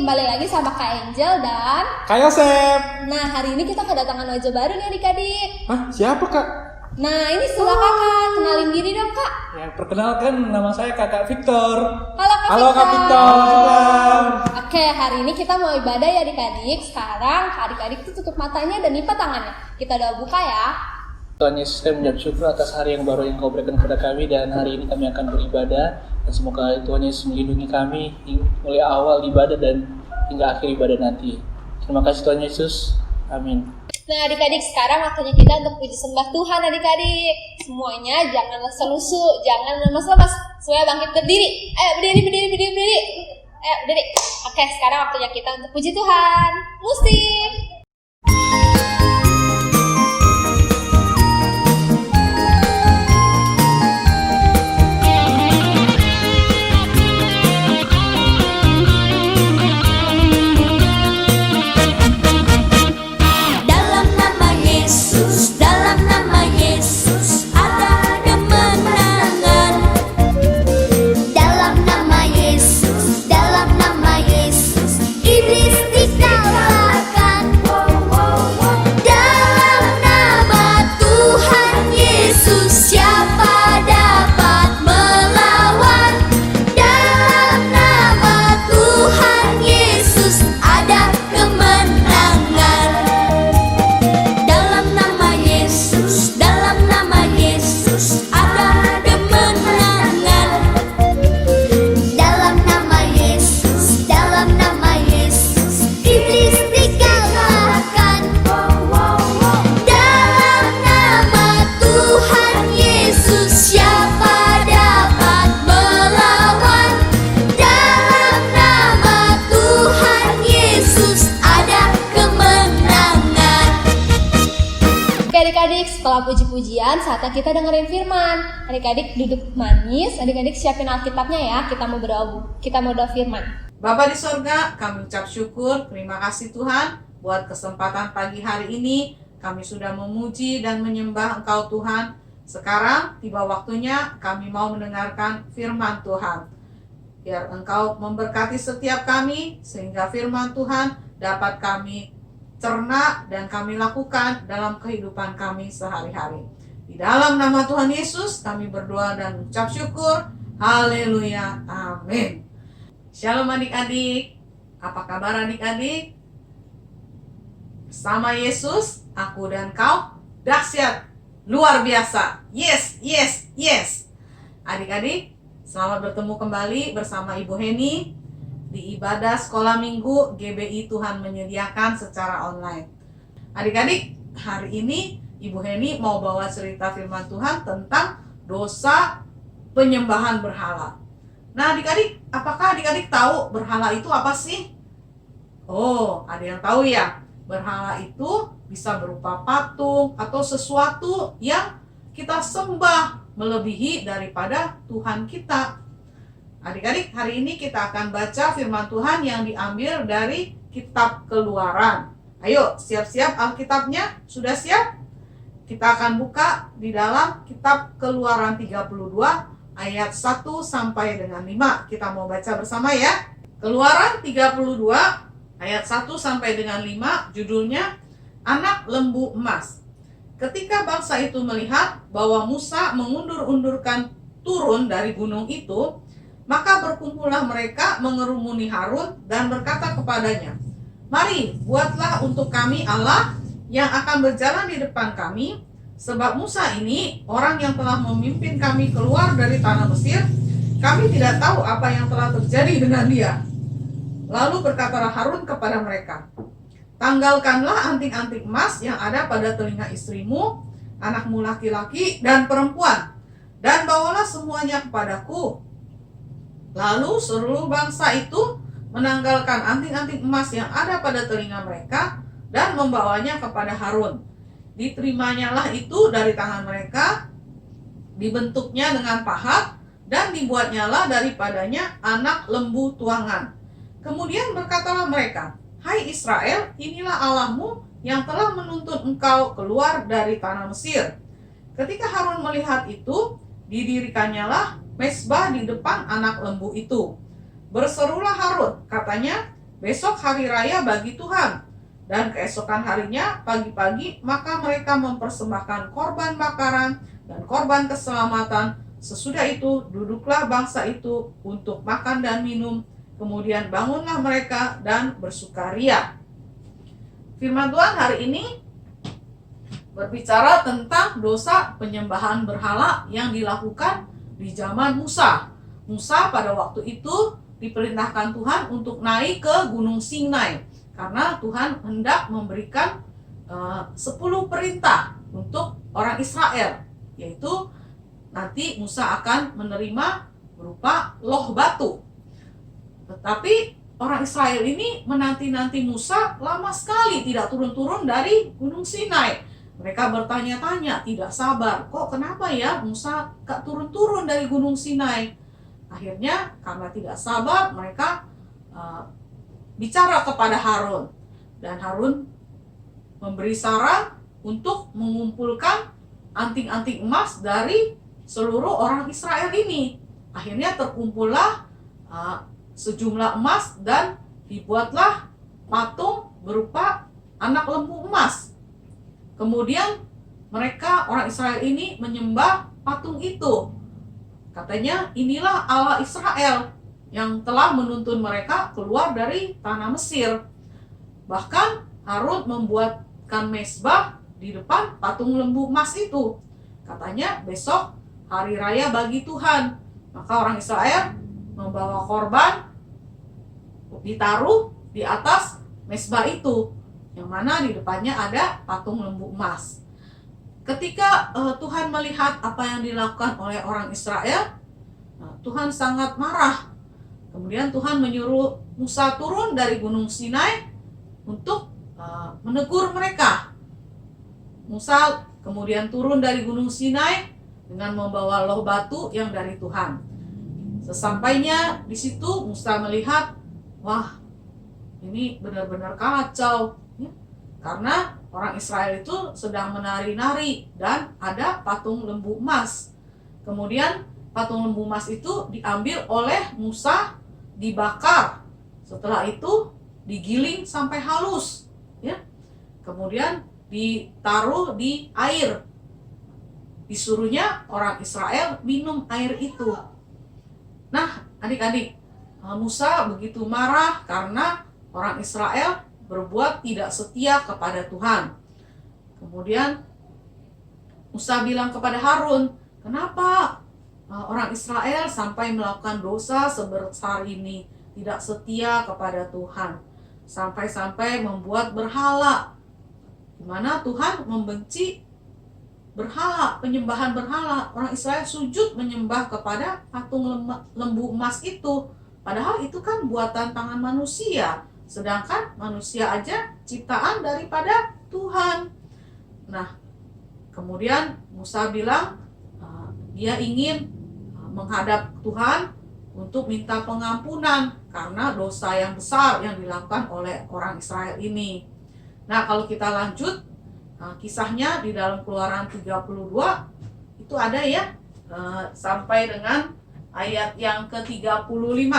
kembali lagi sama Kak Angel dan Kak Yosep. Nah, hari ini kita kedatangan wajah baru nih adik-adik. Hah? Siapa Kak? Nah, ini Sula Kakak, kenalin diri dong Kak. Ya, perkenalkan nama saya Kakak Victor. Halo Kak Victor. Oke, hari ini kita mau ibadah ya adik-adik. Sekarang adik-adik tuh tutup matanya dan lipat tangannya. Kita udah buka ya. Tuhan Yesus, kami mengucap syukur atas hari yang baru yang Kau berikan kepada kami, dan hari ini kami akan beribadah, dan semoga Tuhan Yesus melindungi kami mulai awal ibadah dan hingga akhir ibadah nanti. Terima kasih Tuhan Yesus, amin. Nah adik-adik, sekarang waktunya kita untuk puji sembah Tuhan adik-adik. Semuanya jangan lesu-lesu, jangan lemas-lemas, semuanya bangkit berdiri. Ayo berdiri. Ayo berdiri. Oke, sekarang waktunya kita untuk puji Tuhan. Musik. Adik-adik, setelah puji-pujian, saatnya kita dengerin firman. Adik-adik duduk manis, adik-adik siapin Alkitabnya ya, kita mau doa firman. Bapa di sorga, kami ucap syukur, terima kasih Tuhan buat kesempatan pagi hari ini. Kami sudah memuji dan menyembah Engkau Tuhan. Sekarang tiba waktunya kami mau mendengarkan firman Tuhan. Biar Engkau memberkati setiap kami, sehingga firman Tuhan dapat kami cerna dan kami lakukan dalam kehidupan kami sehari-hari. Di dalam nama Tuhan Yesus kami berdoa dan ucap syukur. Haleluya, amin. Shalom adik-adik. Apa kabar adik-adik? Bersama Yesus, aku dan kau dahsyat, luar biasa. Yes. Adik-adik, selamat bertemu kembali bersama Ibu Heni di ibadah sekolah minggu GBI Tuhan menyediakan secara online. Adik-adik, hari ini Ibu Heni mau bawa cerita firman Tuhan tentang dosa penyembahan berhala. Nah adik-adik, apakah adik-adik tahu berhala itu apa sih? Oh, ada yang tahu ya? Berhala itu bisa berupa patung atau sesuatu yang kita sembah melebihi daripada Tuhan kita. Adik-adik, hari ini kita akan baca firman Tuhan yang diambil dari kitab Keluaran. Ayo, siap-siap Alkitabnya? Sudah siap? Kita akan buka di dalam kitab Keluaran 32 ayat 1 sampai dengan 5. Kita mau baca bersama ya. Keluaran 32 ayat 1 sampai dengan 5, judulnya Anak Lembu Emas. Ketika bangsa itu melihat bahwa Musa mengundur-undurkan turun dari gunung itu, maka berkumpullah mereka mengerumuni Harun dan berkata kepadanya, "Mari, buatlah untuk kami Allah yang akan berjalan di depan kami, sebab Musa ini orang yang telah memimpin kami keluar dari tanah Mesir. Kami tidak tahu apa yang telah terjadi dengan dia." Lalu berkatalah Harun kepada mereka, "Tanggalkanlah anting-anting emas yang ada pada telinga istrimu, anakmu laki-laki dan perempuan, dan bawalah semuanya kepadaku." Lalu seluruh bangsa itu menanggalkan anting-anting emas yang ada pada telinga mereka dan membawanya kepada Harun. Diterimanya itu dari tangan mereka, dibentuknya dengan pahat, dan dibuatnyalah daripadanya anak lembu tuangan. Kemudian berkatalah mereka, "Hai Israel, inilah Allahmu yang telah menuntun engkau keluar dari tanah Mesir." Ketika Harun melihat itu, didirikannya mezbah di depan anak lembu itu. Berserulah Harun, katanya, besok hari raya bagi Tuhan. Dan keesokan harinya pagi-pagi maka mereka mempersembahkan korban bakaran dan korban keselamatan. Sesudah itu duduklah bangsa itu untuk makan dan minum. Kemudian bangunlah mereka dan bersukaria. Firman Tuhan hari ini berbicara tentang dosa penyembahan berhala yang dilakukan di zaman Musa. Musa pada waktu itu diperintahkan Tuhan untuk naik ke Gunung Sinai karena Tuhan hendak memberikan 10 perintah untuk orang Israel, yaitu nanti Musa akan menerima berupa loh batu. Tetapi orang Israel ini menanti-nanti Musa lama sekali tidak turun-turun dari Gunung Sinai. Mereka bertanya-tanya, tidak sabar, kok kenapa ya Musa gak turun-turun dari Gunung Sinai? Akhirnya karena tidak sabar mereka bicara kepada Harun. Dan Harun memberi saran untuk mengumpulkan anting-anting emas dari seluruh orang Israel ini. Akhirnya terkumpullah sejumlah emas dan dibuatlah patung berupa anak lembu emas. Kemudian mereka orang Israel ini menyembah patung itu. Katanya inilah Allah Israel yang telah menuntun mereka keluar dari tanah Mesir. Bahkan Harun membuatkan mezbah di depan patung lembu emas itu. Katanya besok hari raya bagi Tuhan. Maka orang Israel membawa korban ditaruh di atas mezbah itu, yang mana di depannya ada patung lembu emas. Ketika Tuhan melihat apa yang dilakukan oleh orang Israel, Tuhan sangat marah. Kemudian Tuhan menyuruh Musa turun dari Gunung Sinai untuk menegur mereka. Musa kemudian turun dari Gunung Sinai dengan membawa loh batu yang dari Tuhan. Sesampainya di situ Musa melihat, wah, ini benar-benar kacau. Karena orang Israel itu sedang menari-nari dan ada patung lembu emas. Kemudian patung lembu emas itu diambil oleh Musa, dibakar. Setelah itu digiling sampai halus, ya. Kemudian ditaruh di air. Disuruhnya orang Israel minum air itu. Nah, adik-adik, Musa begitu marah karena orang Israel berbuat tidak setia kepada Tuhan. Kemudian Musa bilang kepada Harun, kenapa orang Israel sampai melakukan dosa sebesar ini, tidak setia kepada Tuhan, sampai-sampai membuat berhala, di mana Tuhan membenci berhala, penyembahan berhala. Orang Israel sujud menyembah kepada patung lembu emas itu, padahal itu kan buatan tangan manusia. Sedangkan manusia aja ciptaan daripada Tuhan. Nah, kemudian Musa bilang dia ingin menghadap Tuhan untuk minta pengampunan karena dosa yang besar yang dilakukan oleh orang Israel ini. Nah, kalau kita lanjut kisahnya di dalam Keluaran 32 itu ada ya sampai dengan ayat yang ke-35.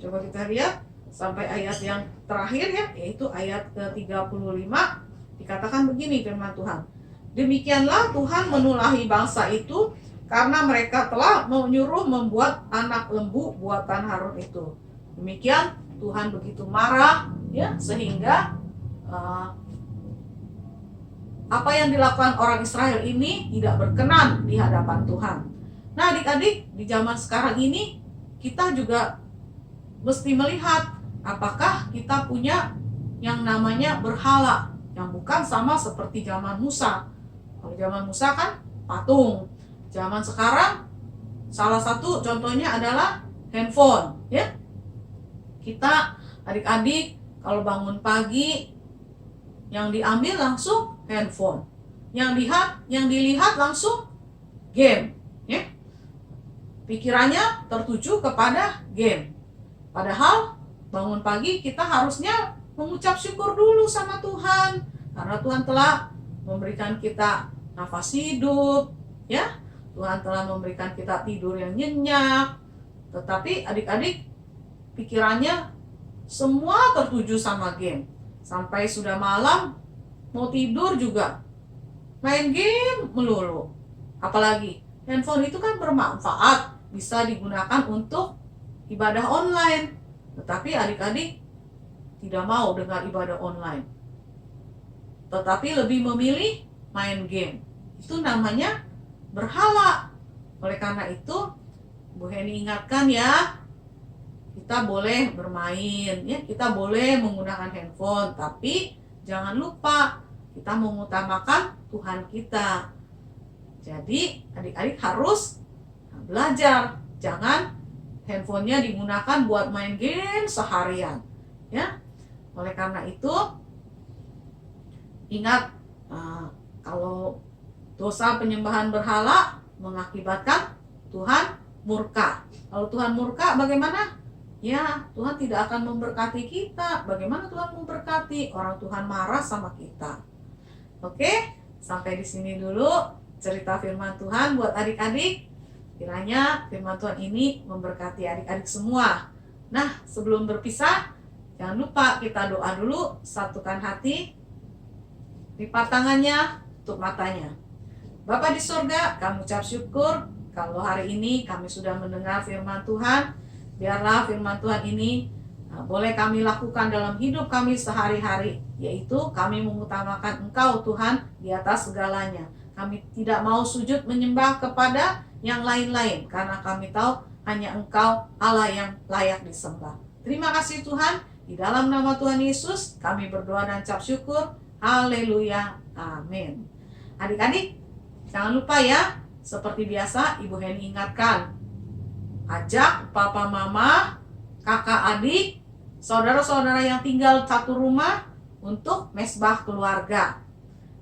Coba kita lihat sampai ayat yang terakhir ya, yaitu ayat ke-35. Dikatakan begini firman Tuhan, demikianlah Tuhan menulahi bangsa itu karena mereka telah menyuruh membuat anak lembu buatan Harun itu. Demikian Tuhan begitu marah ya, sehingga apa yang dilakukan orang Israel ini tidak berkenan di hadapan Tuhan. Nah, adik-adik, di zaman sekarang ini kita juga mesti melihat apakah kita punya yang namanya berhala yang bukan sama seperti zaman Musa. Kalau zaman Musa kan patung. Zaman sekarang salah satu contohnya adalah handphone, ya. Kita adik-adik kalau bangun pagi yang diambil langsung handphone. Yang dilihat langsung game, ya. Pikirannya tertuju kepada game. Padahal bangun pagi kita harusnya mengucap syukur dulu sama Tuhan karena Tuhan telah memberikan kita nafas hidup, ya. Tuhan telah memberikan kita tidur yang nyenyak. Tetapi adik-adik pikirannya semua tertuju sama game. Sampai sudah malam, mau tidur juga main game melulu. Apalagi handphone itu kan bermanfaat, bisa digunakan untuk ibadah online. Tetapi adik-adik tidak mau dengan ibadah online, tetapi lebih memilih main game. Itu namanya berhala. Oleh karena itu, Bu Heni ingatkan ya, kita boleh bermain, ya, kita boleh menggunakan handphone, tapi jangan lupa kita mengutamakan Tuhan kita. Jadi adik-adik harus belajar, jangan handphonenya digunakan buat main game seharian, ya. Oleh karena itu, ingat, kalau dosa penyembahan berhala mengakibatkan Tuhan murka. Kalau Tuhan murka bagaimana? Ya, Tuhan tidak akan memberkati kita. Bagaimana Tuhan memberkati? Orang Tuhan marah sama kita. Oke, sampai di sini dulu cerita firman Tuhan buat adik-adik. Kiranya firman Tuhan ini memberkati adik-adik semua. Nah, sebelum berpisah, jangan lupa kita doa dulu, satukan hati, lipat tangannya, tutup matanya. Bapa di surga, kami ucap syukur kalau hari ini kami sudah mendengar firman Tuhan. Biarlah firman Tuhan ini boleh kami lakukan dalam hidup kami sehari-hari, yaitu kami mengutamakan Engkau Tuhan di atas segalanya. Kami tidak mau sujud menyembah kepada yang lain-lain, karena kami tahu hanya Engkau Allah yang layak disembah. Terima kasih Tuhan, di dalam nama Tuhan Yesus kami berdoa dan ucap syukur. Haleluya, amin. Adik-adik, jangan lupa ya, seperti biasa Ibu Heni ingatkan, ajak papa mama, kakak adik, saudara-saudara yang tinggal satu rumah untuk mesbah keluarga.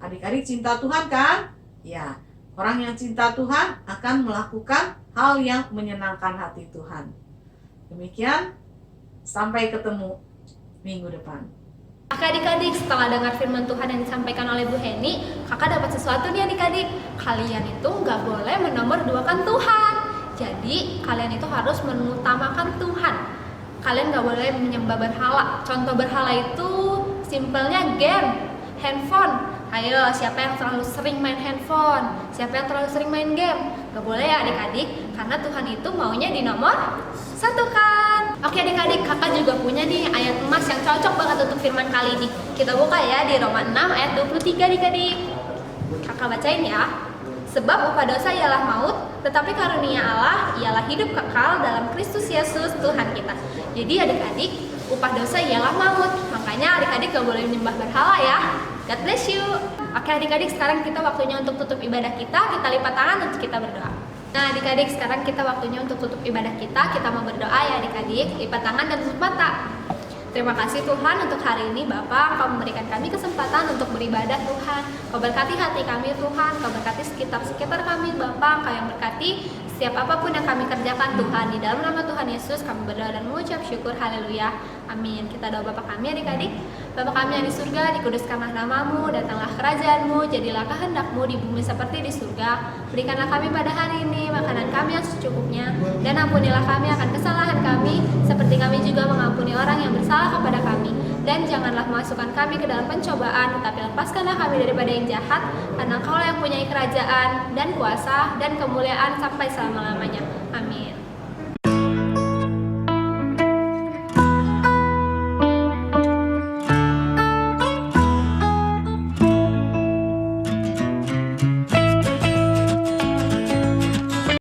Adik-adik cinta Tuhan kan? Ya, orang yang cinta Tuhan akan melakukan hal yang menyenangkan hati Tuhan. Demikian, sampai ketemu minggu depan. Oke adik-adik, setelah dengar firman Tuhan yang disampaikan oleh Bu Heni, kakak dapat sesuatu nih adik-adik. Kalian itu nggak boleh menomorduakan Tuhan. Jadi kalian itu harus mengutamakan Tuhan. Kalian nggak boleh menyembah berhala. Contoh berhala itu simpelnya game, handphone. Ayo, siapa yang terlalu sering main handphone? Siapa yang terlalu sering main game? Gak boleh ya adik-adik, karena Tuhan itu maunya di nomor satu kan. Oke adik-adik, kakak juga punya nih ayat emas yang cocok banget untuk firman kali ini. Kita buka ya di Roma 6 ayat 23 adik-adik. Kakak bacain ya. Sebab upah dosa ialah maut, tetapi karunia Allah ialah hidup kekal dalam Kristus Yesus Tuhan kita. Jadi adik-adik, upah dosa ialah maut. Makanya adik-adik gak boleh menyembah berhala ya. God bless you. Oke adik-adik, sekarang kita waktunya untuk tutup ibadah kita. Kita lipat tangan untuk kita berdoa. Nah adik-adik, sekarang kita waktunya untuk tutup ibadah kita. Kita mau berdoa ya adik-adik. Lipat tangan dan tutup mata. Terima kasih Tuhan untuk hari ini Bapak, Kau memberikan kami kesempatan untuk beribadah Tuhan. Kau berkati hati kami Tuhan, Kau berkati sekitar kami Bapak, Kau yang berkati setiap apapun yang kami kerjakan Tuhan. Di dalam nama Tuhan Yesus kami berdoa dan mengucap syukur, haleluya, amin. Kita doa Bapak kami adik-adik. Bapak kami yang di surga, dikuduskanlah namamu, datanglah kerajaanmu, jadilah kehendakmu di bumi seperti di surga. Berikanlah kami pada hari ini makanan kami yang secukupnya, dan ampunilah kami akan kesalahan kami, seperti kami juga mengampuni orang yang bersalah kepada kami. Dan janganlah masukkan kami ke dalam pencobaan, tetapi lepaskanlah kami daripada yang jahat, karena Kaulah yang punya kerajaan dan kuasa dan kemuliaan sampai selama-lamanya. Amin.